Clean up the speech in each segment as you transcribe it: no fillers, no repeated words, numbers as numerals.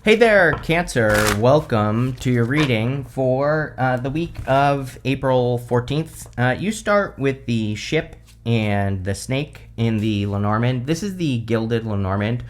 Hey there, Cancer. Welcome to your reading for the week of April 14th. You start with the ship and the snake in the Lenormand. This is the Gilded Lenormand.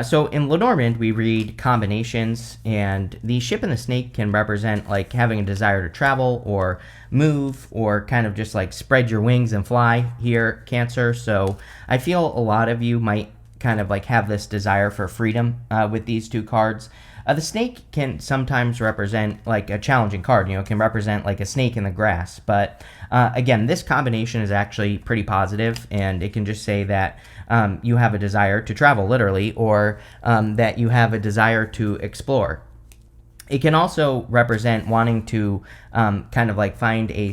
So in Lenormand, we read combinations, and the ship and the snake can represent like having a desire to travel or move or kind of just like spread your wings and fly here, Cancer. So I feel a lot of you might kind of like have this desire for freedom with these two cards. The snake can sometimes represent like a challenging card, it can represent like a snake in the grass. But again, this combination is actually pretty positive, and it can just say that you have a desire to travel literally, or that you have a desire to explore. It can also represent wanting to kind of like find a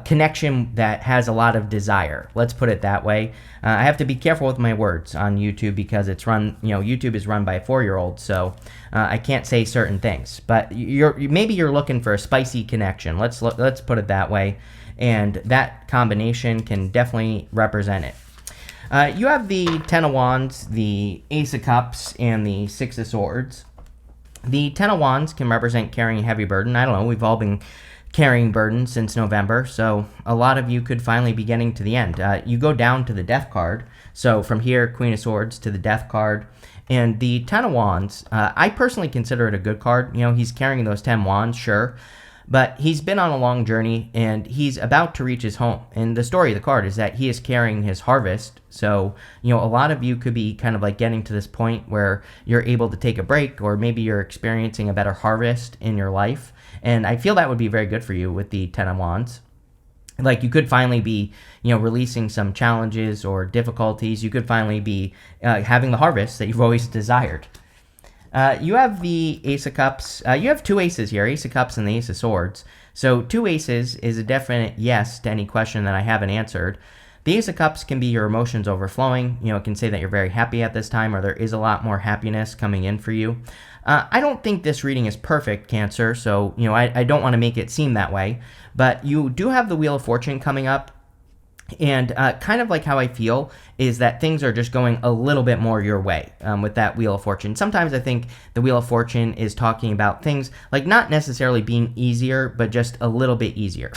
connection that has a lot of desire. Let's put it that way. I have to be careful with my words on YouTube because YouTube is run by a 4-year-old, so I can't say certain things. But maybe you're looking for a spicy connection. Let's put it that way, and that combination can definitely represent it. You have the Ten of Wands, the Ace of Cups, and the Six of Swords. The Ten of Wands can represent carrying a heavy burden. I don't know, we've all been carrying burden since November, so a lot of you could finally be getting to the end. You go down to the Death card, so from here, Queen of Swords to the Death card, and the Ten of Wands, I personally consider it a good card. He's carrying those 10 wands, sure, but he's been on a long journey, and he's about to reach his home. And the story of the card is that he is carrying his harvest. So, a lot of you could be kind of like getting to this point where you're able to take a break, or maybe you're experiencing a better harvest in your life. And I feel that would be very good for you with the Ten of Wands. Like, you could finally be, releasing some challenges or difficulties. You could finally be having the harvest that you've always desired. You have the Ace of Cups. You have two aces here, Ace of Cups and the Ace of Swords. So 2 aces is a definite yes to any question that I haven't answered. The Ace of Cups can be your emotions overflowing. It can say that you're very happy at this time, or there is a lot more happiness coming in for you. I don't think this reading is perfect, Cancer, so I don't want to make it seem that way. But you do have the Wheel of Fortune coming up. And kind of like how I feel is that things are just going a little bit more your way with that Wheel of Fortune. Sometimes I think the Wheel of Fortune is talking about things like not necessarily being easier, but just a little bit easier,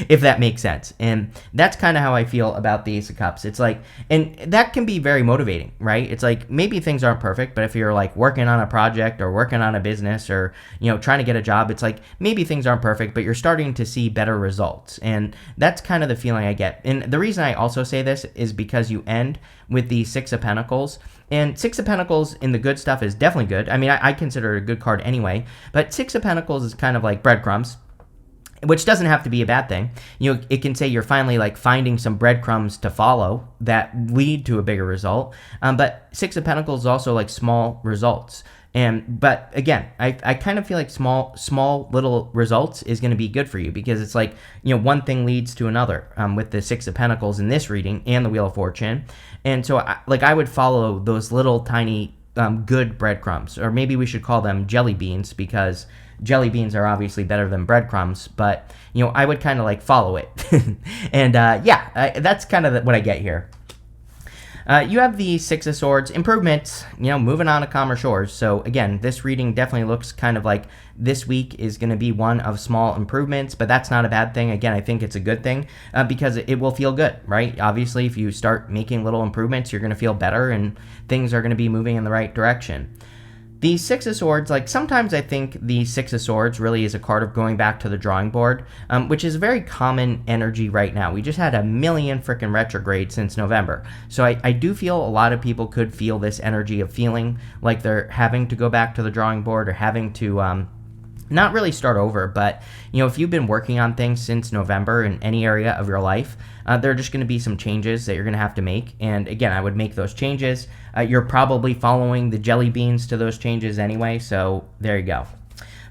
if that makes sense. And that's kind of how I feel about the Ace of Cups. It's like, and that can be very motivating, right? It's like maybe things aren't perfect, but if you're like working on a project or working on a business or, trying to get a job, it's like maybe things aren't perfect, but you're starting to see better results. And that's kind of the feeling I get. And the reason I also say this is because you end with the Six of Pentacles, and Six of Pentacles in the good stuff is definitely good. I mean, I consider it a good card anyway, but Six of Pentacles is kind of like breadcrumbs, which doesn't have to be a bad thing. It can say you're finally like finding some breadcrumbs to follow that lead to a bigger result. But Six of Pentacles is also like small results. But again, I kind of feel like small little results is going to be good for you, because it's like, one thing leads to another with the Six of Pentacles in this reading and the Wheel of Fortune. And so I would follow those little tiny good breadcrumbs, or maybe we should call them jelly beans, because jelly beans are obviously better than breadcrumbs, but I would kind of like follow it. And that's kind of what I get here. You have the Six of Swords, improvements, moving on to calmer shores. So again, this reading definitely looks kind of like this week is going to be one of small improvements, but that's not a bad thing. Again, I think it's a good thing because it will feel good, right? Obviously, if you start making little improvements, you're going to feel better and things are going to be moving in the right direction. The Six of Swords, like sometimes I think the Six of Swords really is a card of going back to the drawing board, which is a very common energy right now. We just had a million freaking retrogrades since November. So I do feel a lot of people could feel this energy of feeling like they're having to go back to the drawing board, or having to not really start over, but if you've been working on things since November in any area of your life, there are just going to be some changes that you're going to have to make. And again, I would make those changes. You're probably following the jelly beans to those changes anyway, so there you go.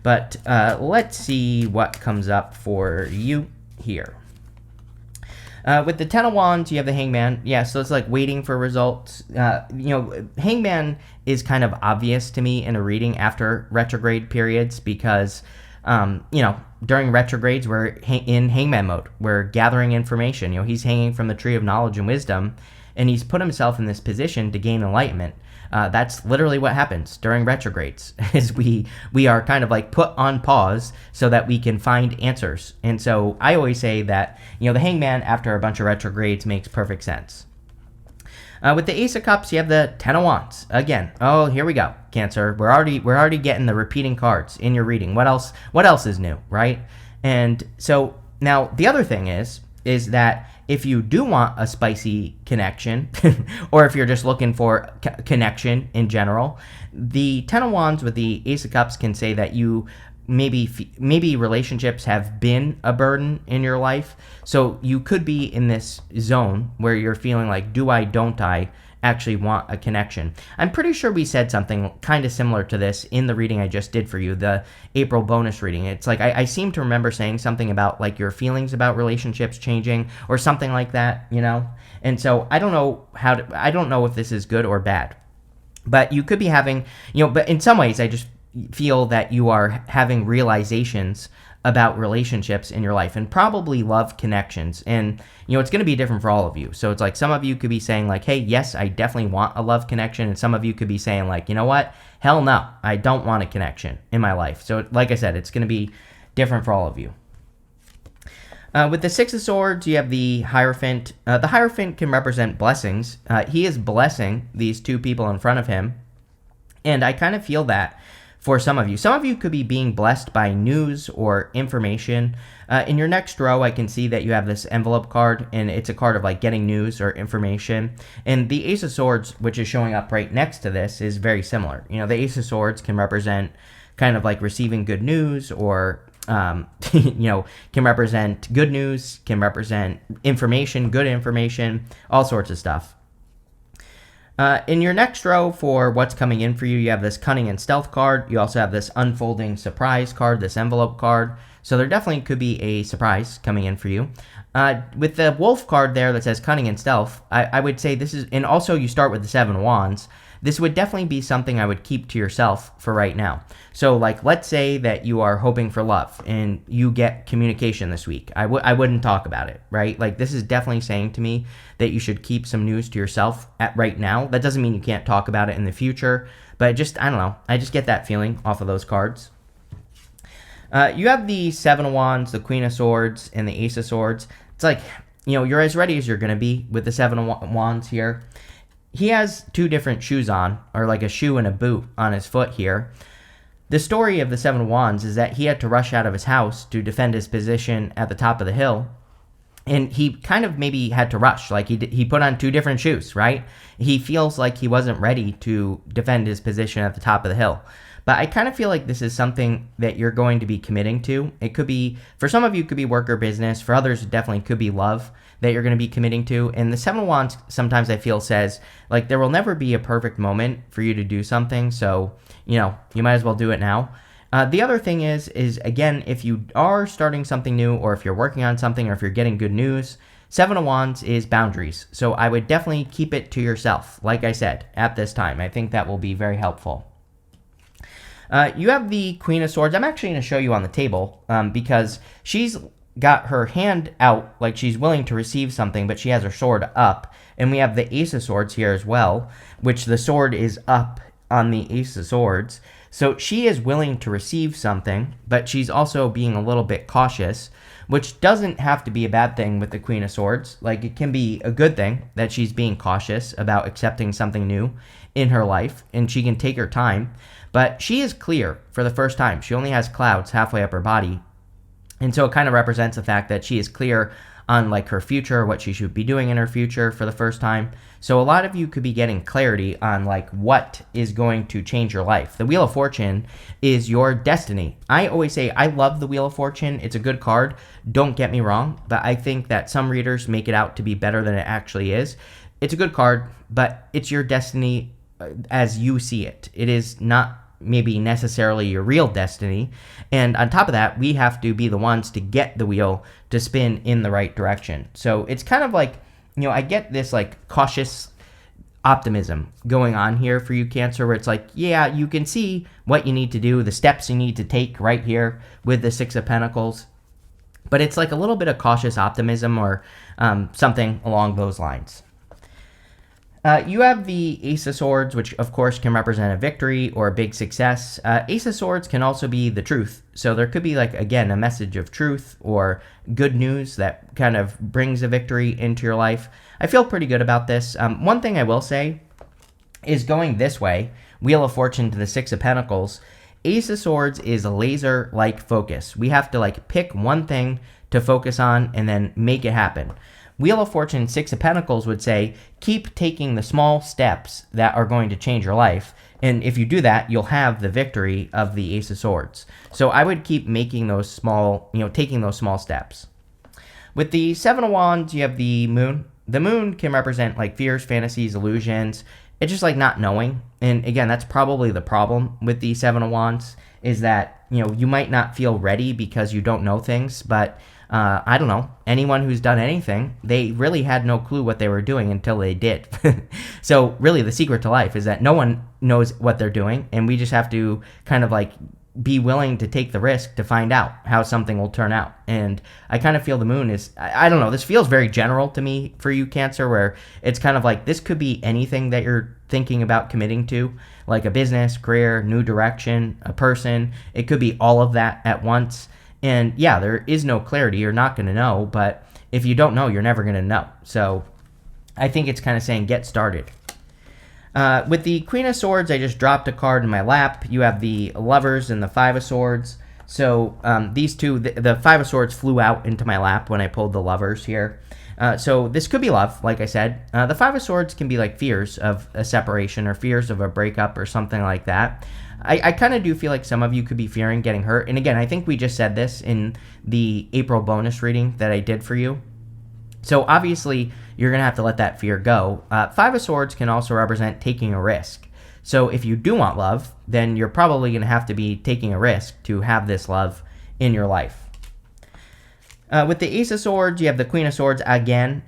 But let's see what comes up for you here. With the Ten of Wands, you have the Hangman. Yeah, so it's like waiting for results. Hangman is kind of obvious to me in a reading after retrograde periods, because, during retrogrades, we're in Hangman mode. We're gathering information. He's hanging from the tree of knowledge and wisdom, and he's put himself in this position to gain enlightenment. That's literally what happens during retrogrades is we are kind of like put on pause so that we can find answers. And so I always say that, the Hangman after a bunch of retrogrades makes perfect sense. With the Ace of Cups, you have the Ten of Wands. Again, oh, here we go, Cancer. We're already getting the repeating cards in your reading. What else is new, right? And so now the other thing is that if you do want a spicy connection, or if you're just looking for connection in general, the Ten of Wands with the Ace of Cups can say that you maybe relationships have been a burden in your life. So you could be in this zone where you're feeling like, don't I actually want a connection? I'm pretty sure we said something kind of similar to this in the reading I just did for you, the April bonus reading. It's like I seem to remember saying something about like your feelings about relationships changing or something like that, And so I don't know if this is good or bad. But you could be having, but in some ways I just feel that you are having realizations about relationships in your life and probably love connections. And, it's going to be different for all of you. So it's like some of you could be saying like, hey, yes, I definitely want a love connection. And some of you could be saying like, you know what? Hell no, I don't want a connection in my life. So like I said, it's going to be different for all of you. With the Six of Swords, you have the Hierophant. The Hierophant can represent blessings. He is blessing these two people in front of him. And I kind of feel that for some of you. Some of you could be being blessed by news or information. In your next row, I can see that you have this envelope card, and it's a card of like getting news or information. And the Ace of Swords, which is showing up right next to this, is very similar. The Ace of Swords can represent kind of like receiving good news, or can represent good news, can represent information, good information, all sorts of stuff. In your next row for what's coming in for you, you have this Cunning and Stealth card. You also have this Unfolding Surprise card, this envelope card. So there definitely could be a surprise coming in for you. With the Wolf card there that says Cunning and Stealth, I would say this is, and also you start with the Seven of Wands. This would definitely be something I would keep to yourself for right now. So like, let's say that you are hoping for love and you get communication this week. I wouldn't talk about it, right? Like, this is definitely saying to me that you should keep some news to yourself at right now. That doesn't mean you can't talk about it in the future, but I don't know. I just get that feeling off of those cards. You have the Seven of Wands, the Queen of Swords, and the Ace of Swords. It's like, you're as ready as you're going to be with the Seven of Wands here. He has two different shoes on, or like a shoe and a boot on his foot here. The story of the Seven of Wands is that he had to rush out of his house to defend his position at the top of the hill. And he kind of maybe had to rush, like he put on two different shoes, right? He feels like he wasn't ready to defend his position at the top of the hill. But I kind of feel like this is something that you're going to be committing to. It could be, for some of you, it could be work or business. For others, it definitely could be love that you're going to be committing to. And the Seven of Wands sometimes I feel says, like, there will never be a perfect moment for you to do something. So, you might as well do it now. The other thing is again, if you are starting something new, or if you're working on something, or if you're getting good news, Seven of Wands is boundaries. So I would definitely keep it to yourself, like I said, at this time. I think that will be very helpful. You have the Queen of Swords. I'm actually going to show you on the table because she's got her hand out like she's willing to receive something, but she has her sword up. And we have the Ace of Swords here as well, which the sword is up on the Ace of Swords. So she is willing to receive something, but she's also being a little bit cautious, which doesn't have to be a bad thing with the Queen of Swords. Like, it can be a good thing that she's being cautious about accepting something new in her life, and she can take her time. But she is clear for the first time. She only has clouds halfway up her body. And so it kind of represents the fact that she is clear on like her future, what she should be doing in her future for the first time. So a lot of you could be getting clarity on like what is going to change your life. The Wheel of Fortune is your destiny. I always say I love the Wheel of Fortune. It's a good card. Don't get me wrong, but I think that some readers make it out to be better than it actually is. It's a good card, but it's your destiny as you see it. It is not maybe necessarily your real destiny. And on top of that, we have to be the ones to get the wheel to spin in the right direction. So it's kind of like, I get this like cautious optimism going on here for you, Cancer, where it's like, yeah, you can see what you need to do, the steps you need to take right here with the Six of Pentacles. But it's like a little bit of cautious optimism or something along those lines. You have the Ace of Swords, which of course can represent a victory or a big success. Ace of Swords can also be the truth. So there could be, like, again, a message of truth or good news that kind of brings a victory into your life. I feel pretty good about this. One thing I will say is going this way, Wheel of Fortune to the Six of Pentacles, Ace of Swords is a laser-like focus. We have to, like, pick one thing to focus on and then make it happen. Wheel of Fortune, Six of Pentacles would say, keep taking the small steps that are going to change your life. And if you do that, you'll have the victory of the Ace of Swords. So I would keep making those small, taking those small steps. With the Seven of Wands, you have the Moon. The Moon can represent, like, fears, fantasies, illusions. It's just like not knowing. And again, that's probably the problem with the Seven of Wands, is that, you might not feel ready because you don't know things, but I don't know, anyone who's done anything, they really had no clue what they were doing until they did. So really the secret to life is that no one knows what they're doing, and we just have to kind of like be willing to take the risk to find out how something will turn out. And I kind of feel the Moon is, I don't know, this feels very general to me for you, Cancer, where it's kind of like this could be anything that you're thinking about committing to, like a business, career, new direction, a person. It could be all of that at once. And yeah, there is no clarity. You're not going to know, but if you don't know, you're never going to know. So I think it's kind of saying get started. With the Queen of Swords, I just dropped a card in my lap. You have the Lovers and the Five of Swords. So these two, the Five of Swords flew out into my lap when I pulled the Lovers here. So this could be love, like I said. The Five of Swords can be like fears of a separation or fears of a breakup or something like that. I kind of do feel like some of you could be fearing getting hurt. And again, I think we just said this in the April bonus reading that I did for you. So obviously, you're going to have to let that fear go. Five of Swords can also represent taking a risk. So if you do want love, then you're probably going to have to be taking a risk to have this love in your life. With the Ace of Swords, you have the Queen of Swords again.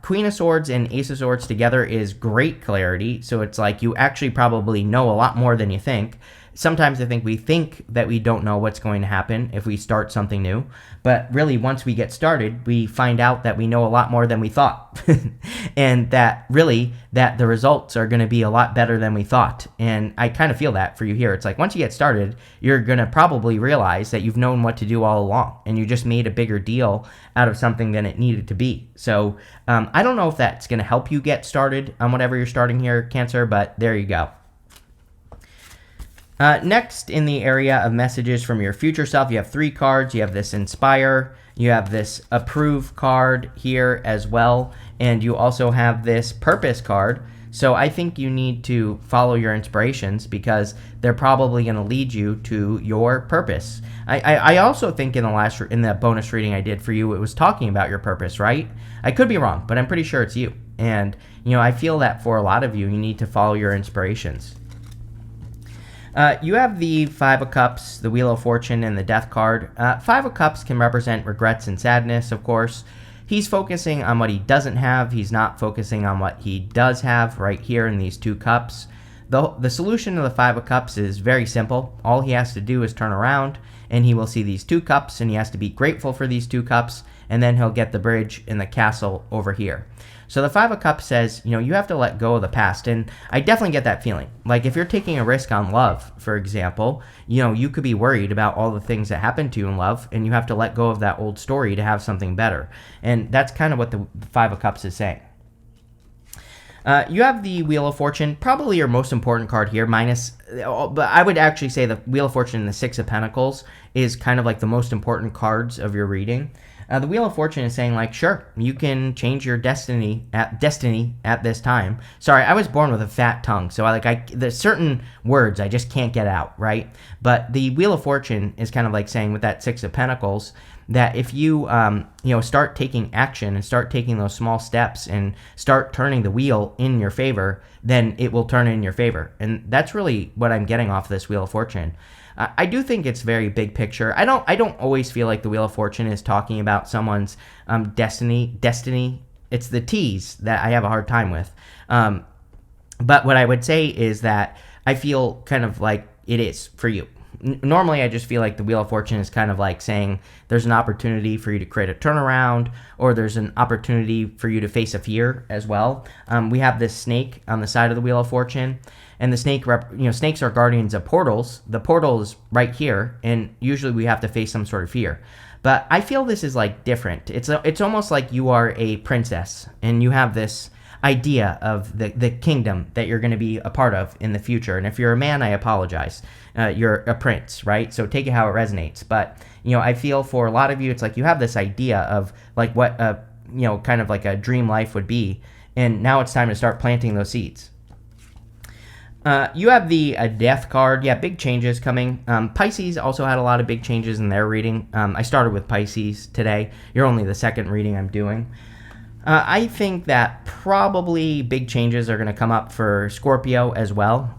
Queen of Swords and Ace of Swords together is great clarity. So it's like you actually probably know a lot more than you think. Sometimes I think we think that we don't know what's going to happen if we start something new. But really, once we get started, we find out that we know a lot more than we thought. And that really, that the results are going to be a lot better than we thought. And I kind of feel that for you here. It's like once you get started, you're going to probably realize that you've known what to do all along. And you just made a bigger deal out of something than it needed to be. So I don't know if that's going to help you get started on whatever you're starting here, Cancer, but there you go. Next, in the area of messages from your future self, you have 3 cards. You have this Inspire, you have this Approve card here as well, and you also have this Purpose card. So I think you need to follow your inspirations because they're probably going to lead you to your purpose. I also think in the bonus reading I did for you, it was talking about your purpose, right? I could be wrong, but I'm pretty sure it's you. And I feel that for a lot of you, you need to follow your inspirations. You have the Five of Cups, the Wheel of Fortune, and the Death card. Five of Cups can represent regrets and sadness, of course. He's focusing on what he doesn't have. He's not focusing on what he does have right here in these 2 cups. The solution to the Five of Cups is very simple. All he has to do is turn around, and he will see these 2 cups, and he has to be grateful for these 2 cups, and then he'll get the bridge and the castle over here. So the Five of Cups says, you have to let go of the past. And I definitely get that feeling. Like if you're taking a risk on love, for example, you could be worried about all the things that happened to you in love, and you have to let go of that old story to have something better. And that's kind of what the Five of Cups is saying. You have the Wheel of Fortune, probably your most important card here, but I would actually say the Wheel of Fortune and the Six of Pentacles is kind of like the most important cards of your reading. The Wheel of Fortune is saying, like, sure, you can change your destiny at this time. Sorry, I was born with a fat tongue, so there's certain words I just can't get out, right? But the Wheel of Fortune is kind of like saying with that Six of Pentacles that if you, start taking action and start taking those small steps and start turning the wheel in your favor, then it will turn in your favor. And that's really what I'm getting off of this Wheel of Fortune. I do think it's very big picture. I don't always feel like the Wheel of Fortune is talking about someone's destiny. It's the T's that I have a hard time with. But what I would say is that I feel kind of like it is for you. Normally I just feel like the Wheel of Fortune is kind of like saying there's an opportunity for you to create a turnaround, or there's an opportunity for you to face a fear as well. We have this snake on the side of the Wheel of Fortune, and the snake, snakes are guardians of portals. The portal is right here, and usually we have to face some sort of fear. But I feel this is like different. It's almost like you are a princess, and you have this idea of the kingdom that you're going to be a part of in the future. And if you're a man, I apologize. You're a prince, right? So take it how it resonates. But, I feel for a lot of you, it's like you have this idea of like what, kind of like a dream life would be. And now it's time to start planting those seeds. You have the death card. Yeah, big changes coming. Pisces also had a lot of big changes in their reading. I started with Pisces today. You're only the second reading I'm doing. I think that probably big changes are going to come up for Scorpio as well.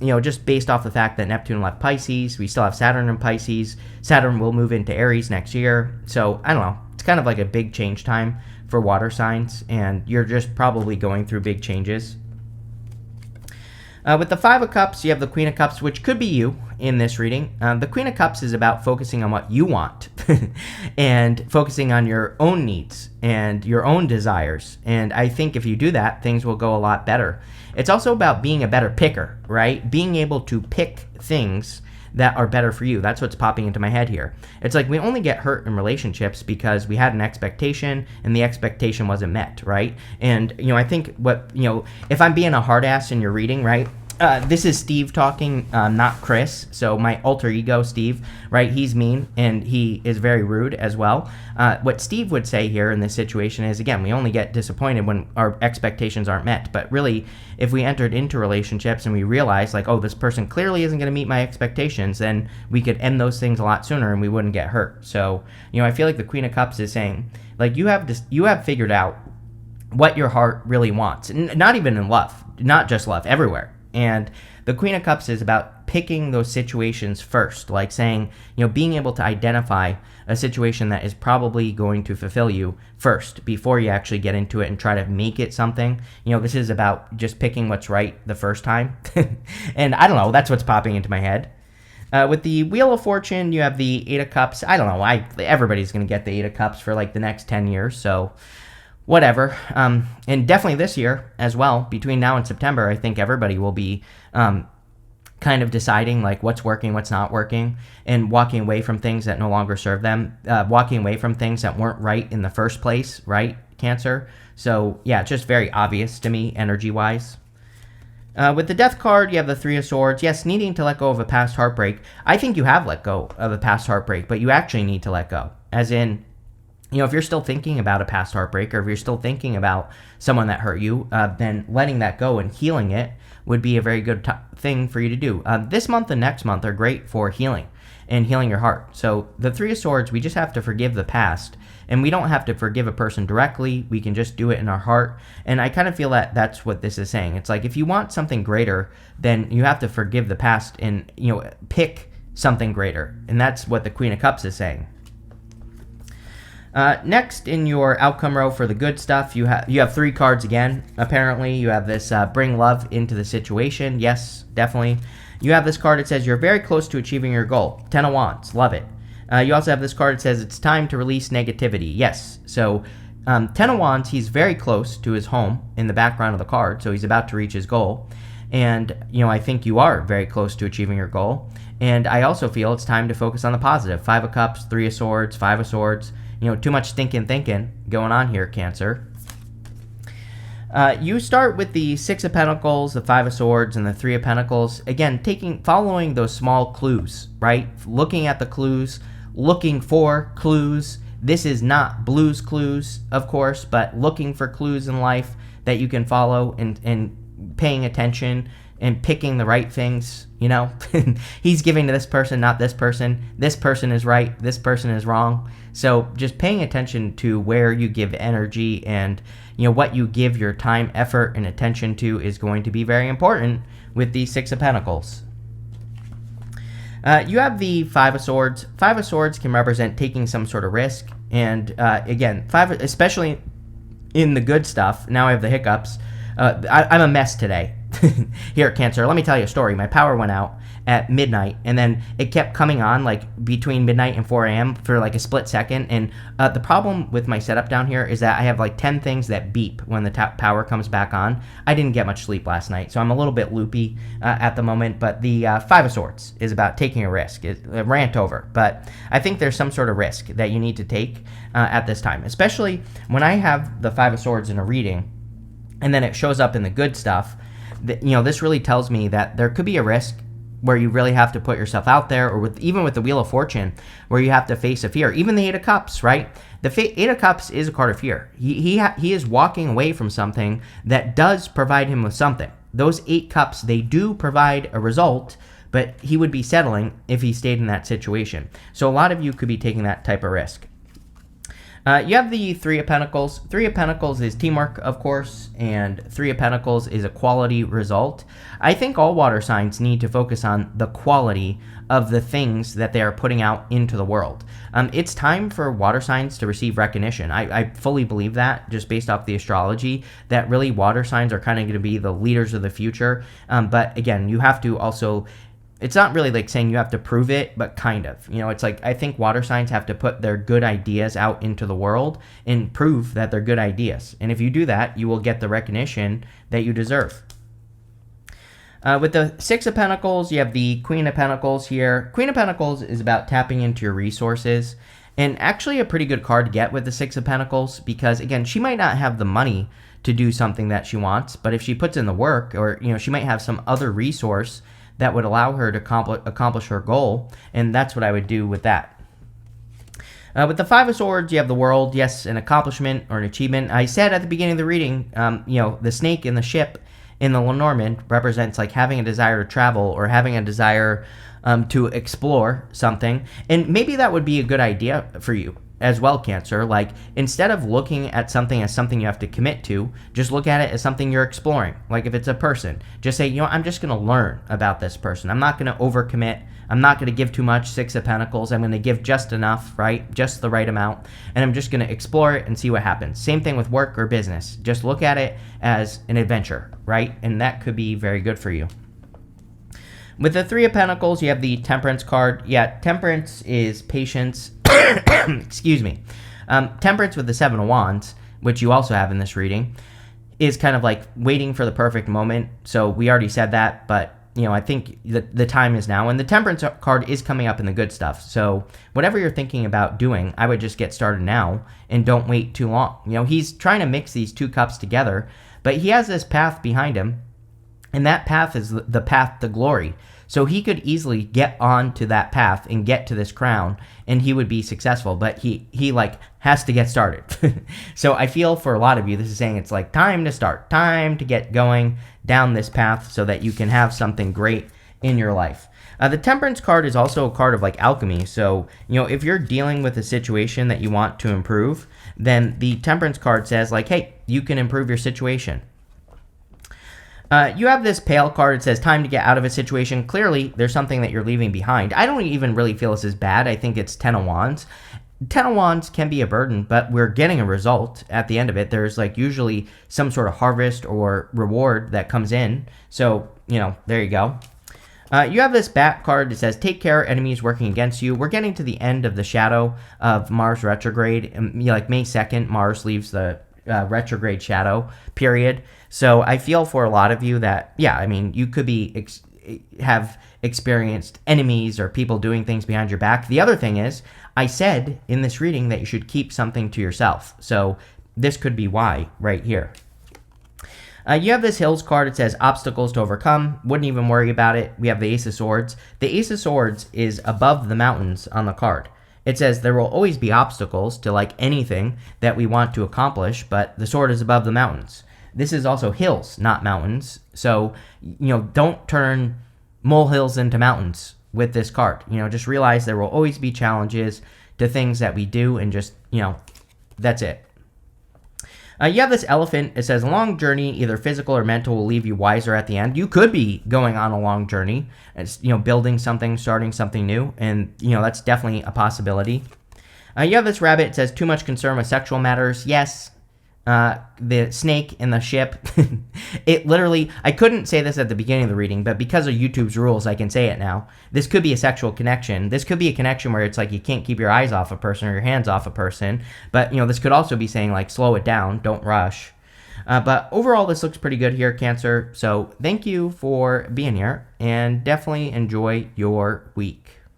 Just based off the fact that Neptune left Pisces, we still have Saturn in Pisces. Saturn will move into Aries next year. So, I don't know. It's kind of like a big change time for water signs, and you're just probably going through big changes. With the Five of Cups, you have the Queen of Cups, which could be you in this reading. The Queen of Cups is about focusing on what you want and focusing on your own needs and your own desires. And I think if you do that, things will go a lot better. It's also about being a better picker, right? Being able to pick things that are better for you. That's what's popping into my head here. It's like we only get hurt in relationships because we had an expectation and the expectation wasn't met, right? And, I think if I'm being a hard ass in your reading, right? This is Steve talking, not Chris. So my alter ego, Steve, right? He's mean and he is very rude as well. What Steve would say here in this situation is, again, we only get disappointed when our expectations aren't met. But really, if we entered into relationships and we realized like, oh, this person clearly isn't going to meet my expectations, then we could end those things a lot sooner and we wouldn't get hurt. So, I feel like the Queen of Cups is saying, like, you have figured out what your heart really wants. Not even in love, not just love, everywhere. And the Queen of Cups is about picking those situations first, like saying, being able to identify a situation that is probably going to fulfill you first before you actually get into it and try to make it something. This is about just picking what's right the first time. And I don't know, that's what's popping into my head. With the Wheel of Fortune, you have the Eight of Cups. I don't know, everybody's going to get the Eight of Cups for like the next 10 years, so whatever. And definitely this year as well, between now and September, I think everybody will be kind of deciding like what's working, what's not working, and walking away from things that no longer serve them, walking away from things that weren't right in the first place, right, Cancer? So yeah, just very obvious to me energy-wise. With the Death card, you have the Three of Swords. Yes, needing to let go of a past heartbreak. I think you have let go of a past heartbreak, but you actually need to let go. As in, if you're still thinking about a past heartbreak, or if you're still thinking about someone that hurt you, then letting that go and healing it would be a very good thing for you to do. This month and next month are great for healing and healing your heart. So the Three of Swords, we just have to forgive the past, and we don't have to forgive a person directly. We can just do it in our heart. And I kind of feel that that's what this is saying. It's like if you want something greater, then you have to forgive the past and pick something greater. And that's what the Queen of Cups is saying. Next in your outcome row for the good stuff, you have three cards again. Apparently, you have this bring love into the situation. Yes, definitely. You have this card that says you're very close to achieving your goal. 10 of Wands, love it. You also have this card that says it's time to release negativity. Yes, so 10 of Wands, he's very close to his home in the background of the card, so he's about to reach his goal. And, I think you are very close to achieving your goal. And I also feel it's time to focus on the positive. 5 of Cups, 3 of Swords, 5 of Swords. Too much thinking going on here, Cancer. You start with the 6 of Pentacles, the 5 of Swords, and the 3 of Pentacles. Again, following those small clues, right? Looking at the clues, looking for clues. This is not Blue's Clues, of course, but looking for clues in life that you can follow and paying attention and picking the right things, He's giving to this person, not this person. This person is right, this person is wrong. So just paying attention to where you give energy and, what you give your time, effort, and attention to is going to be very important with the 6 of Pentacles. You have the 5 of Swords. 5 of Swords can represent taking some sort of risk. And again, especially in the good stuff, now I have the hiccups. I'm a mess today. Here, Cancer, let me tell you a story. My power went out at midnight, and then it kept coming on like between midnight and 4 a.m. for like a split second. And the problem with my setup down here is that I have like 10 things that beep when the power comes back on. I didn't get much sleep last night, so I'm a little bit loopy at the moment. But the Five of Swords is about taking a risk. A rant over, but I think there's some sort of risk that you need to take at this time, especially when I have the Five of Swords in a reading, and then it shows up in the good stuff. This really tells me that there could be a risk where you really have to put yourself out there, or even with the Wheel of Fortune, where you have to face a fear. Even the Eight of Cups, right? The Eight of Cups is a card of fear. He is walking away from something that does provide him with something. Those 8 cups, they do provide a result, but he would be settling if he stayed in that situation. So a lot of you could be taking that type of risk. You have the Three of Pentacles. Three of Pentacles is teamwork, of course, and Three of Pentacles is a quality result. I think all water signs need to focus on the quality of the things that they are putting out into the world. It's time for water signs to receive recognition. I fully believe that, just based off the astrology, that really water signs are kind of going to be the leaders of the future. But again, you have to also... It's not really like saying you have to prove it, but kind of. It's like I think water signs have to put their good ideas out into the world and prove that they're good ideas. And if you do that, you will get the recognition that you deserve. With the Six of Pentacles, you have the Queen of Pentacles here. Queen of Pentacles is about tapping into your resources, and actually a pretty good card to get with the Six of Pentacles, because again, she might not have the money to do something that she wants, but if she puts in the work, or she might have some other resource that would allow her to accomplish her goal, and that's what I would do with that. With the Five of Swords, you have the World. Yes, an accomplishment or an achievement. I said at the beginning of the reading, the snake in the ship in the Lenormand represents like having a desire to travel or having a desire to explore something, and maybe that would be a good idea for you as well, Cancer. Like, instead of looking at something as something you have to commit to, just look at it as something you're exploring. Like if it's a person, just say, I'm just going to learn about this person. I'm not going to overcommit. I'm not going to give too much. Six of Pentacles. I'm going to give just enough, right? Just the right amount. And I'm just going to explore it and see what happens. Same thing with work or business. Just look at it as an adventure, right? And that could be very good for you. With the Three of Pentacles, you have the Temperance card. Yeah, Temperance is patience. Excuse me. Temperance with the Seven of Wands, which you also have in this reading, is kind of like waiting for the perfect moment. So we already said that, but I think the time is now. And the Temperance card is coming up in the good stuff. So whatever you're thinking about doing, I would just get started now and don't wait too long. He's trying to mix these 2 cups together, but he has this path behind him, and that path is the path to glory. So he could easily get onto that path and get to this crown, and he would be successful, but he has to get started. So I feel for a lot of you, this is saying it's like time to start, time to get going down this path so that you can have something great in your life. The Temperance card is also a card of like alchemy. So, if you're dealing with a situation that you want to improve, then the Temperance card says like, hey, you can improve your situation. You have this Pale card. It says time to get out of a situation. Clearly, there's something that you're leaving behind. I don't even really feel this is bad. I think it's 10 of Wands. 10 of Wands can be a burden, but we're getting a result at the end of it. There's like usually some sort of harvest or reward that comes in. So, there you go. You have this Bat card that says take care, enemies working against you. We're getting to the end of the shadow of Mars retrograde. Like May 2nd, Mars leaves the retrograde shadow period. So I feel for a lot of you that, you could be have experienced enemies or people doing things behind your back. The other thing is, I said in this reading that you should keep something to yourself. So this could be why right here. You have this Hills card. It says obstacles to overcome. Wouldn't even worry about it. We have the Ace of Swords. The Ace of Swords is above the mountains on the card. It says there will always be obstacles to like anything that we want to accomplish, but the sword is above the mountains. This is also hills, not mountains. So, don't turn molehills into mountains with this card. Just realize there will always be challenges to things that we do, and just, that's it. You have this Elephant. It says a long journey, either physical or mental, will leave you wiser at the end. You could be going on a long journey. It's, building something, starting something new, and, that's definitely a possibility. You have this Rabbit. It says too much concern with sexual matters. Yes, the snake in the ship. It literally, I couldn't say this at the beginning of the reading, but because of YouTube's rules, I can say it now. This could be a sexual connection. This could be a connection where it's like you can't keep your eyes off a person or your hands off a person. But, this could also be saying, like, slow it down, don't rush. But overall, this looks pretty good here, Cancer. So thank you for being here, and definitely enjoy your week.